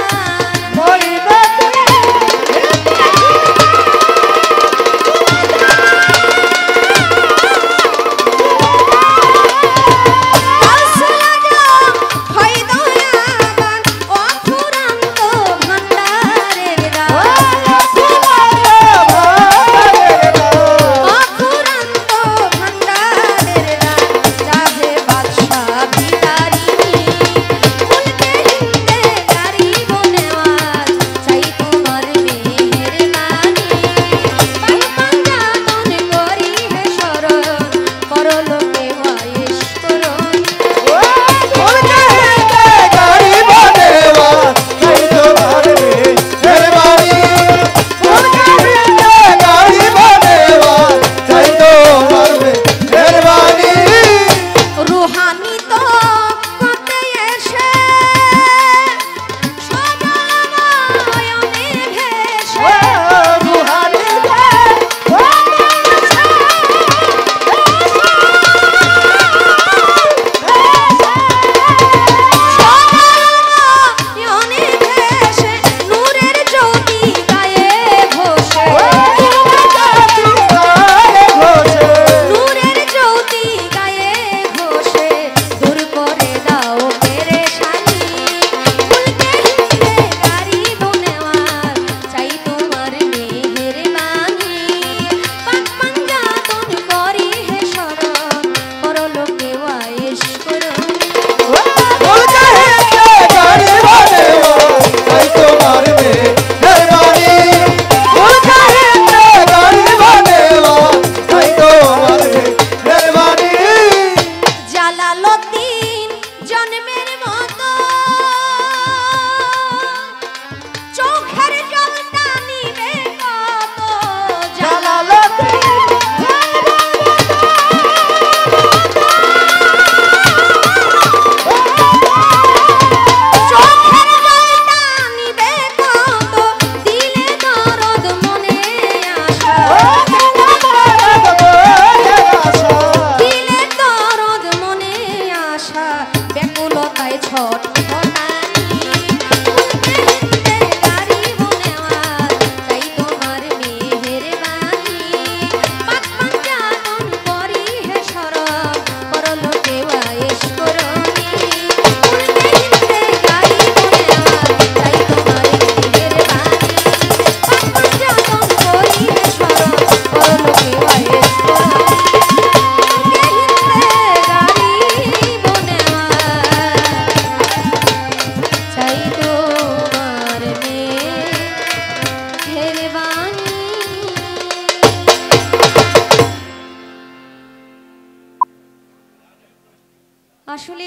আসলে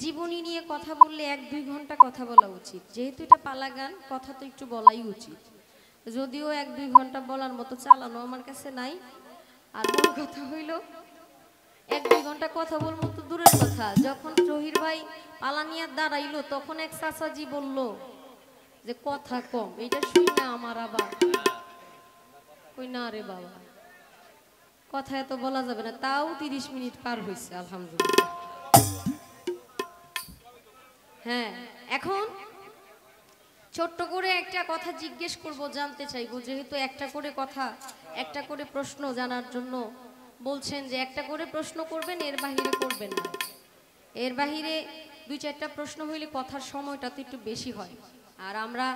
জীবনী নিয়ে কথা বললে 1-2 ঘন্টা কথা বলা উচিত, যেহেতু এটা পালা গান, কথা তো একটু বলাই উচিত। যদিও 1-2 ঘন্টা বলার মতো চালানো আমার কাছে নাই। আর বড় কথা হইল 1-2 ঘন্টা কথা বলবো তো দূরের কথা, যখন জহির ভাই পালা নিয়ে দাঁড়াইলো তখন এক চাচাজি বলল যে কথা কম। এটা শুই না আমার আবার কই না রে বাবা, কথা এত বলা যাবে না। তাও 30 মিনিট পার হয়েছে আলহামদুলিল্লাহ। হ্যাঁ, এখন ছোট্ট করে একটা কথা জিজ্ঞেস করব, জানতে চাইবো, যেহেতু একটা করে কথা, একটা করে প্রশ্ন জানার জন্য বলছেন যে একটা করে প্রশ্ন করবেন, এর বাহিরে করবেন না। এর বাহিরে 2-4টা প্রশ্ন হইলে কথার সময়টা তো একটু বেশি হয়। আর আমরা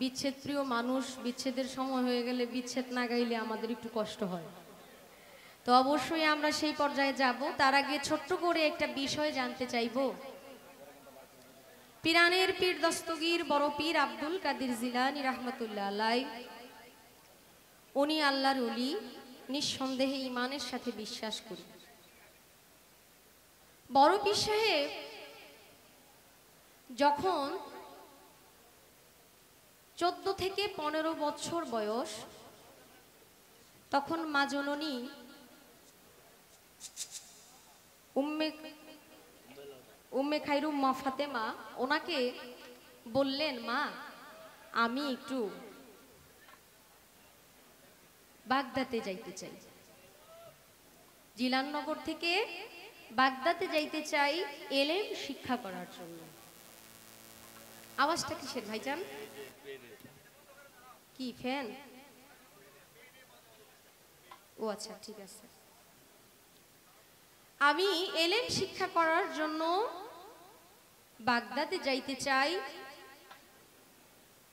বিচ্ছেদ প্রিয় মানুষ, বিচ্ছেদের সময় হয়ে গেলে বিচ্ছেদ না গাইলে আমাদের একটু কষ্ট হয়। তো অবশ্যই আমরা সেই পর্যায়ে যাব। তার আগে ছোট্ট করে একটা বিষয় জানতে চাইব। পিরানের পীর দস্তগীর বড় পীর আব্দুল কাদের জিলানী রহমতুল্লাহ আলাইহ, উনি আল্লাহর ওলি, নিঃসন্দেহে ঈমানের সাথে বিশ্বাস করি। বড় পীর সাহেব যখন 14 থেকে 15 বছর বয়স, তখন মা জননী উম্মে খাইরুম মা ফাতেমা ওনাকে বললেন, মা আমি একটু বাগদাদে যাইতে চাই, জিলাননগর থেকে বাগদাদে যাইতে চাই এলেম শিক্ষা করার জন্য। আওয়াজটা কিসের ভাইজান? কি ফ্যান? ও আচ্ছা, ঠিক আছে। আমি এলেম শিক্ষা করার জন্য বাগদাদে যাইতে চাই।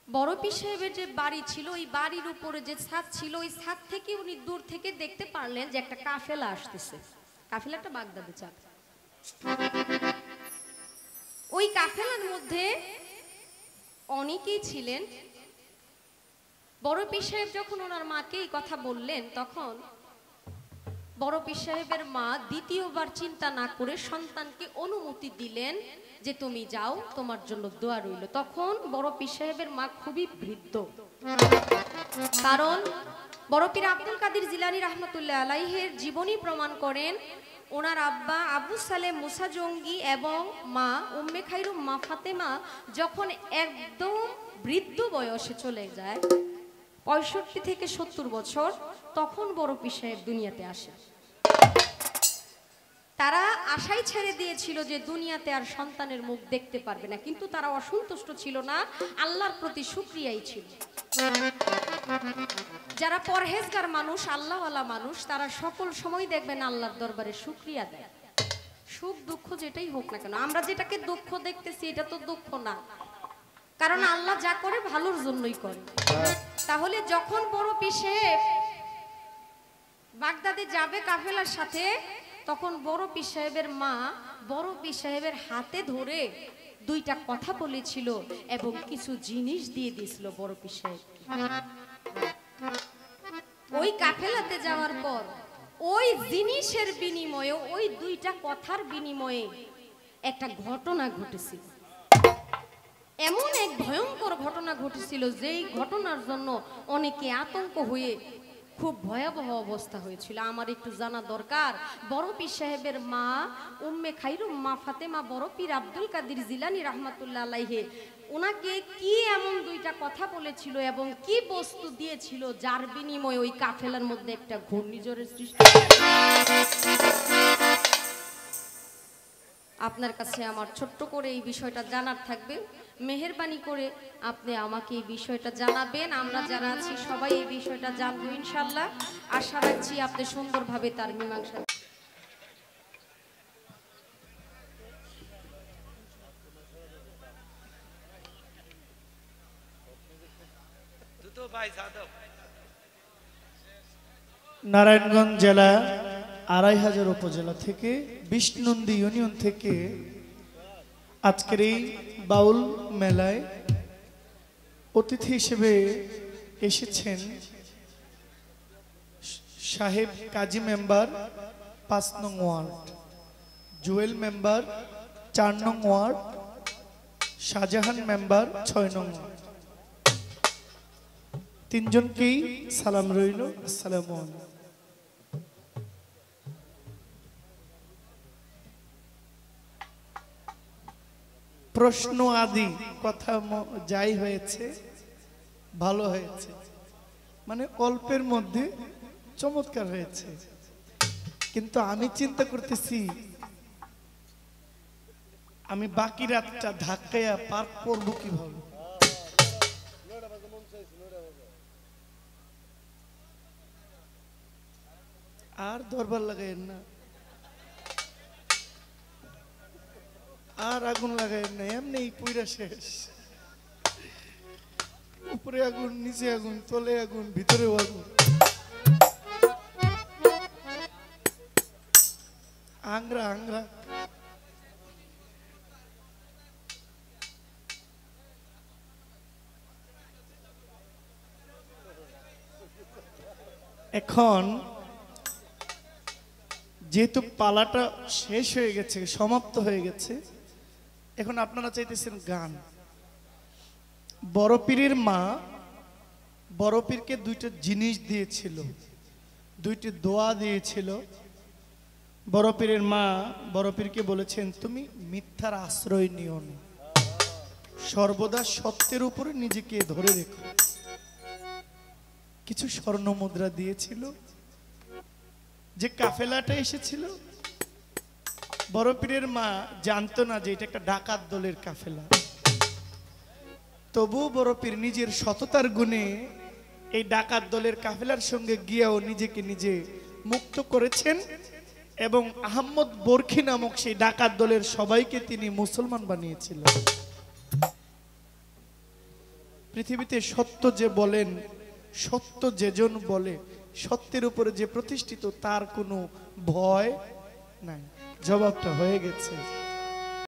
বড় পীর সাহেবের যে বাড়ি ছিল, ওই বাড়ির উপরে যে ছাদ ছিল, ওই ছাদ থেকে উনি দূর থেকে দেখতে পারলেন যে একটা কাফেলা আসতেছে। কাফেলাটা বাগদাদে যাবে। ওই কাফেলার মধ্যে অনেকেই ছিলেন। বড় পীর সাহেব যখন ওনার মাকে এই কথা বললেন, তখন বড় পীর সাহেবের মা দ্বিতীয়বার চিন্তা না করে সন্তানকে অনুমতি দিলেন যে তুমি যাও, তোমার জন্য দোয়া রইল। তখন বড় পীর সাহেবের মা খুবই বৃদ্ধ, কারণ বড় পীর আব্দুল কাদের জিলানী রহমতুল্লাহ আলাইহের জীবনী প্রমাণ করেন ওনার আব্বা আবু সালেম মুসা জঙ্গি এবং মা উম্মে খাইরুম মা ফাতেমা যখন একদম বৃদ্ধ বয়সে চলে যায়, 65 থেকে 70 বছর, তখন বড় পীর সাহেব দুনিয়াতে আসে। তারা আশাই ছেড়ে দিয়েছিল যে দুনিয়াতে আর সন্তানের মুখ দেখতে পারবে না, কিন্তু তারা অসন্তুষ্ট ছিল না, আল্লাহর প্রতি শুকরিয়াই ছিল। যারা পরহেজগার মানুষ, আল্লাহওয়ালা মানুষ, তারা সকল সময় দেখবেন আল্লাহর দরবারে শুকরিয়া দেয়। সুখ দুঃখ যেটাই হোক না কেন, আমরা যেটাকে দুঃখ দেখতেছি এটা তো দুঃখ না, কারণ আল্লাহ যা করে ভালোর জন্যই করে। তাহলে যখন বড় পীর সাহেব বাগদাদে যাবে কাফেলার সাথে, তখন বড় পীর সাহেবের মা বড় পীর সাহেবের হাতে ধরে দুইটা কথা বলেছিল এবং কিছু জিনিস দিয়ে দিয়েছিল বড় পীর সাহেব। ওই কাফেলাতে যাওয়ার পর ওই জিনিসের বিনিময়ে, ওই দুইটা কথার বিনিময়ে একটা ঘটনা ঘটেছিল। এমন এক ভয়ঙ্কর ঘটনা ঘটেছিল, যেই ঘটনার জন্য অনেকে আতঙ্ক হয়ে খুব ভয়াবহ অবস্থা হয়েছিল। আমার একটু জানা দরকার, বড় পীর সাহেবের মা উম্মে খাইরুম মা ফাতেমা বড় পীর আব্দুল কাদের জিলানী রহমতুল্লাহ আলাইহে ওনাকে কি এমন দুইটা কথা বলেছিল এবং কি বস্তু দিয়েছিল যার বিনিময়ে ওই কাফেলার মধ্যে একটা ঘূর্ণিঝড়ের সৃষ্টি। আপনার কাছে আমার ছোট্ট করে এই বিষয়টা জানার থাকবে, মেহেরবানি করে আপনি আমাকে এই বিষয়টা জানাবেন। আমরা যারা আছি সবাই এই বিষয়টা জানবো ইনশাল্লাহ। আশা রাখছি আপনি সুন্দরভাবে তার মীমাংসা। নারায়ণগঞ্জ জেলা ২৫০০ উপজেলা থেকে বিষ্ণুনন্দী ইউনিয়ন থেকে আজকের এই বাউল মেলায় অতিথি হিসেবে এসেছেন সাহেব কাজী মেম্বার ৫ নং ওয়ার্ড, জুয়েল মেম্বার ৪ নং ওয়ার্ড, শাহজাহান মেম্বার ৬ নং ওয়ার্ড। তিনজনকেই সালাম রইল। আসসালামু আলাইকুম। প্রশ্ন আদি কথা যাই হয়েছে ভালো হয়েছে, মানে অল্পের মধ্যে চমৎকার হয়েছে, কিন্তু আমি চিন্তা করতেছি আমি বাকি রাতটা ধাক্কায়া পার করব কিভাবে। আর দরবার লাগাইন না, আর আগুন লাগাইন না, এমনি পুইরা শেষ। উপরে আগুন, নিচে আগুন, তলে আগুন, ভিতরেও আগুন। আংরা আংরা এখন যেহেতু পালাটা শেষ হয়ে গেছে, সমাপ্ত হয়ে গেছে, এখন আপনারা চাইতেছেন গান। বড় পীরের মা বড় পীরকে দুইটা জিনিস দিয়েছিল, দুইটি দোয়া দিয়েছিল। বড় পীরের মা বড় পীরকে বলেছেন, তুমি মিথ্যার আশ্রয় নিও না, সর্বদা সত্যের উপরে নিজেকে ধরে রেখো। কিছু স্বর্ণ মুদ্রা দিয়েছিল। যে কাফেলাটা এসেছিল, বড় পীরের মা জানতো না যে এটা একটা ডাকাত দলের কাফেলা। তবু বড় পীর নিজের সততার গুণে এই ডাকাত দলের কাফেলার সঙ্গে গিয়েও নিজেকে নিজে মুক্ত করেছেন এবং আহম্মদ বরখি নামক সেই ডাকাত দলের সবাইকে তিনি মুসলমান বানিয়েছিলেন। পৃথিবীতে সত্য যে বলেন, সত্য যেজন বলে, সত্যের উপরে যে প্রতিষ্ঠিত, তার কোনো ভয় নাই। জবাবটা হয়ে গেছে।